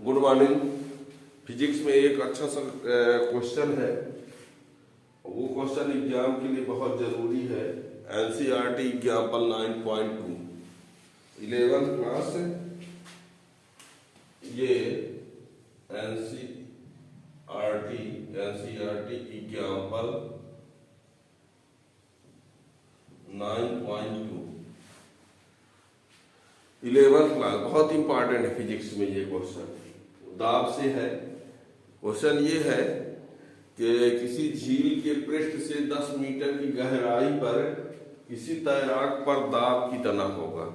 Good morning. Physics में एक अच्छा सा क्वेश्चन है, वो क्वेश्चन एग्जाम के लिए बहुत जरूरी है। NCERT example 9.2 11th class. ये एनसीईआरटी एग्जाम्पल 9.2 11th क्लास बहुत इंपॉर्टेंट है फिजिक्स में। ये क्वेश्चन दाब से है। क्वेश्चन ये है कि किसी झील के पृष्ठ से 10 मीटर की गहराई पर किसी तैराक पर दाब कितना होगा।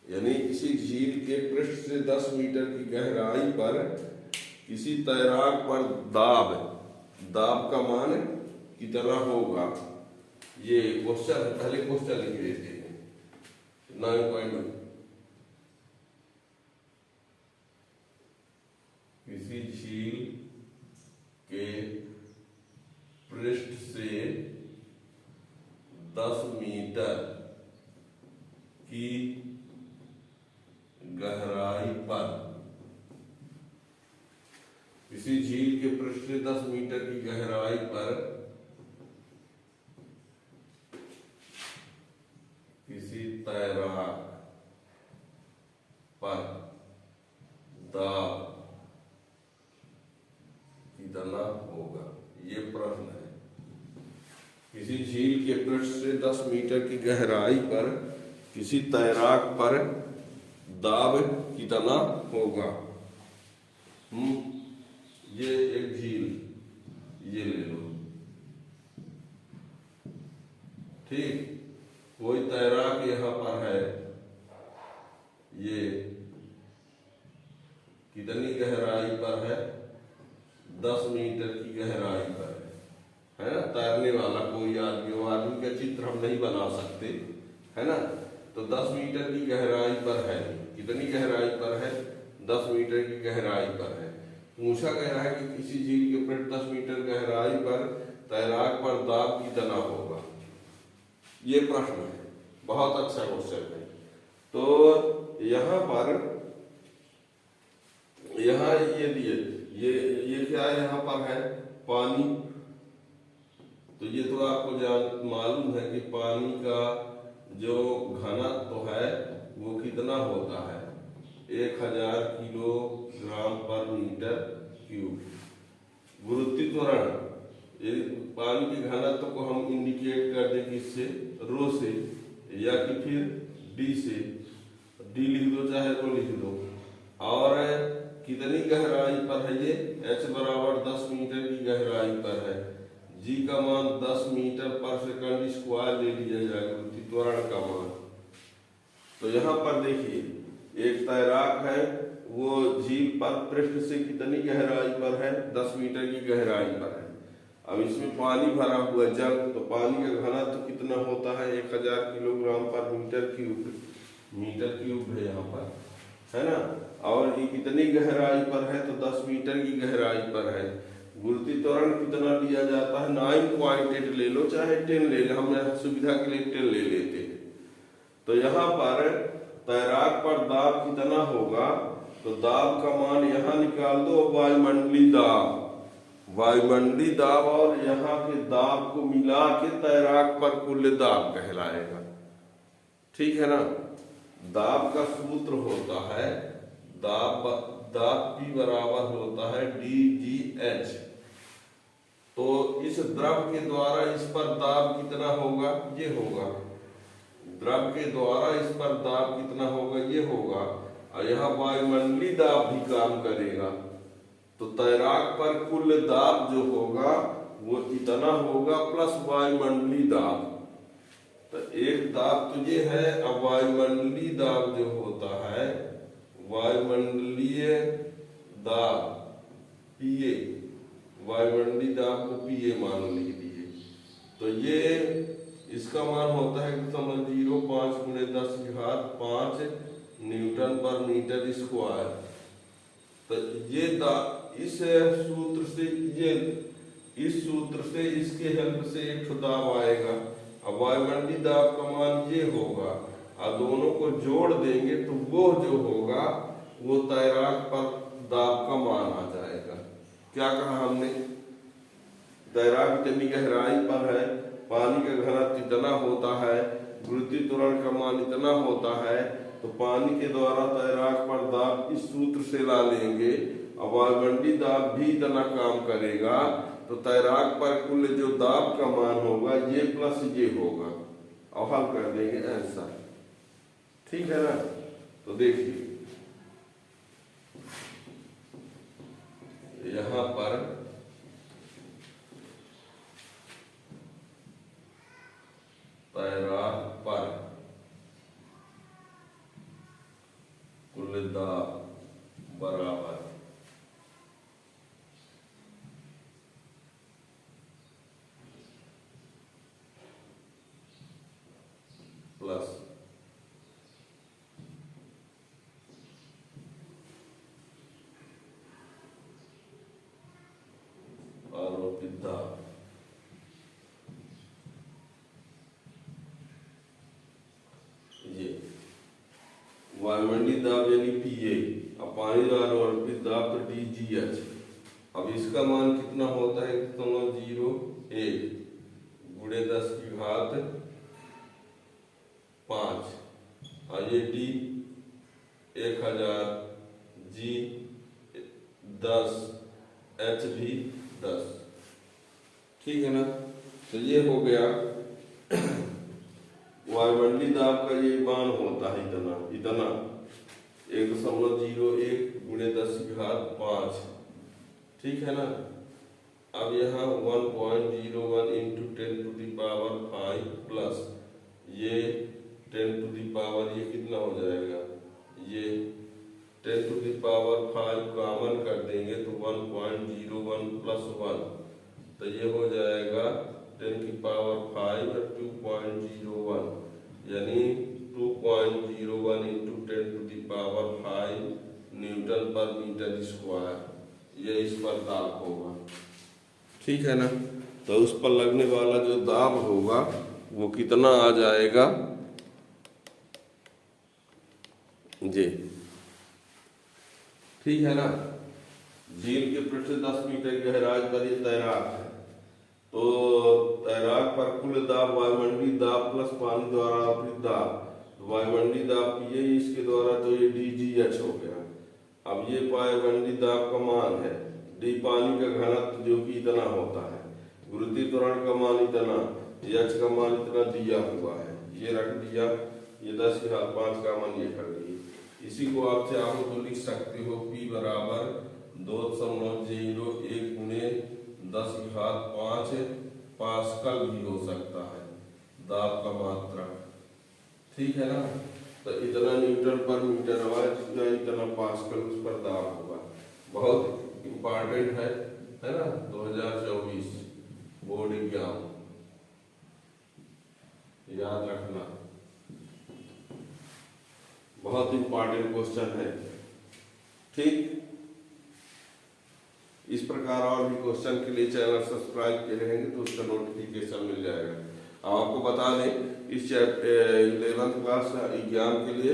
यानी किसी झील के पृष्ठ से 10 मीटर की गहराई पर किसी तैराक पर दाब का मान कितना होगा। ये क्वेश्चन पहले क्वेश्चन लिख देते हैं 9.1। किसी झील के पृष्ठ से 10 मीटर की गहराई पर किसी झील के पृष्ठ से 10 मीटर की गहराई पर किसी तैराक पर दाब कितना होगा। ये प्रश्न है। किसी झील के पृष्ठ से 10 मीटर की गहराई पर किसी तैराक पर दाब कितना होगा। ये एक झील, ये ले लो, ठीक। कोई तैराक यहां पर है, ये कितनी गहराई पर है, 10 मीटर की गहराई पर है ना। तैरने वाला कोई आदमी, वो आदमी का चित्र हम नहीं बना सकते, है ना। तो 10 मीटर की गहराई पर है। कितनी गहराई पर है, 10 मीटर की गहराई पर है। पूछा गया है कि किसी झील के पृष्ठ 10 मीटर गहराई पर तैराक पर दाब कितना होगा। ये प्रश्न है, बहुत अच्छा क्वेश्चन है। तो यहाँ पर ये दिए, ये क्या है, यहाँ पर है पानी। तो ये तो आपको मालूम है कि पानी का जो घनत्व है वो कितना होता है, 1000 किलोग्राम पर मीटर क्यूब। गुरुत्वाकर्षण, पानी के घनत्व को हम इंडिकेट कर दें किससे, रो से, या कि फिर डी से। डी लिख दो चाहे रो लिख दो। और कितनी गहराई पर है, ये h बराबर 10 मीटर की गहराई पर है। g का मान 10 मीटर पर सेकंड स्क्वायर ले लिया जाएगा, त्वरण का मान। तो यहाँ पर देखिए एक तैराक है, वो झील पर पृष्ठ से कितनी गहराई पर है, 10 मीटर की गहराई पर है। अब इसमें पानी भरा हुआ जल, तो पानी का घनत्व कितना होता है, 1000 किलोग्राम पर मीटर क्यूब है यहाँ पर, है ना। और ये कितनी गहराई पर है, तो 10 मीटर की गहराई पर है। गुरुत्वाकर्षण कितना लिया जाता है, 9.8 ले लो चाहे 10 ले लो, हम सुविधा के लिए 10 ले लेते हैं। तो यहाँ पर तैराक पर दाब कितना होगा, तो दाब का मान यहाँ निकाल दो, वायुमंडलीय दाब और यहाँ के दाब को मिला के तैराक पर कुल दाब कहलाएगा, ठीक है ना। दाब का सूत्र होता है, दाब P बराबर होता है dGH। तो इस द्रव के द्वारा इस पर दाब कितना होगा, ये होगा। द्रव के द्वारा इस पर दाब कितना होगा, ये होगा। और यहाँ वायुमंडलीय दाब भी काम करेगा, तो तैराक पर कुल दाब जो होगा वो इतना होगा प्लस वायुमंडलीय दाब। तो एक दाब तो ये है। अब वायुमंडलीय दाब जो होता है, वायुमंडलीय दाब PA, वायुमंडलीय दाब को PA मान लिख दीजिए। तो ये इसका मान होता है 0.5 × 10⁵ न्यूटन पर मीटर स्क्वायर। तो ये इस सूत्र से इसके हेल्प से एक दाब आएगा। अब वायुमंडलीय दाब का मान ये होगा, और दोनों को जोड़ देंगे तो वो जो होगा वो तैराक पर दाब का मान आ जाएगा। क्या कहा हमने, तैराक इतनी गहराई पर है, पानी का घनत्व इतना होता है, गुरुत्वीय त्वरण का मान इतना होता है, तो पानी के द्वारा तैराक पर दाब इस सूत्र से ला लेंगे और वायुमंडलीय दाब भी इतना काम करेगा, तो तैराक पर कुल जो दाब का मान होगा ये प्लस ये होगा और हल कर देंगे आंसर। ठीक है ना। तो देखिए यहाँ पर तैराक पर कुल दाब बराबर प्लस आरोपित दाब। ये वायुमंडलीय दाब यानी पीए, अब पानी द्वारा आरोपित दाब तो DGH। अब इसका मान कितना होता है, 1.01 गुणे 10 की घात 5 और ये D 1000 G 10 H भी 10। ठीक है ना। तो ये हो गया वायुमंडलीय दाब का ये मान होता है इतना इतना 1.01 गुणे 10 की घात 5। ठीक है ना। अब यहाँ 1.01 into 10 to the power 5 plus ये 10 टू दी पावर ये कितना हो जाएगा, ये 10 टू दी पावर 5 कॉमन कर देंगे तो 1.01 प्लस 1, तो ये हो जाएगा 10 की पावर 5 और 2.01 यानी 2.01 into 10 to the power 5 newton per metre square, ये इस पर दाब होगा। ठीक है ना। तो उस पर लगने वाला जो दाब होगा वो कितना आ जाएगा जी। ठीक है ना। झील के पृष्ठ से 10 मीटर की गहराई पर ये तैराक है, तो तैराक पर कुल दाब वायुमंडलीय दाब प्लस पानी द्वारा आरोपित दाब, वायुमंडलीय दाब ये इसके द्वारा तो ये DGH हो गया। अब ये वायुमंडलीय दाब का मान है, D पानी का घनत्व जो कि इतना होता है, गुरुत्वीय त्वरण का मान इतना, H का मान इतना दिया हुआ है, ये रख दिया, ये 10 की घात 5 का मान ये कर दिए। इसी को आप चाहो तो लिख सकते हो P बराबर 2.01 गुणे 10 की घात 5 पास्कल भी हो सकता है दाब का मात्रा। ठीक है ना। तो इतना न्यूटन पर मीटर हवा जितना इतना पास्कल उस पर दाब होगा। बहुत इम्पोर्टेंट है ना। 2024 बोर्ड एग्जाम याद रखना, बहुत इम्पोर्टेंट क्वेश्चन है। ठीक, इस प्रकार और भी क्वेश्चन के लिए चैनल सब्सक्राइब किए रहेंगे तो उसका नोटिफिकेशन मिल जाएगा। आपको बता दें इस 11th क्लास एग्जाम के लिए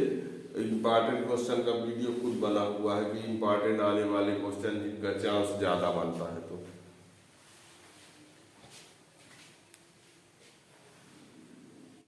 इम्पॉर्टेंट क्वेश्चन का वीडियो खुद बना हुआ है कि इम्पॉर्टेंट आने वाले क्वेश्चन जिनका चांस ज़्यादा बनता है। तो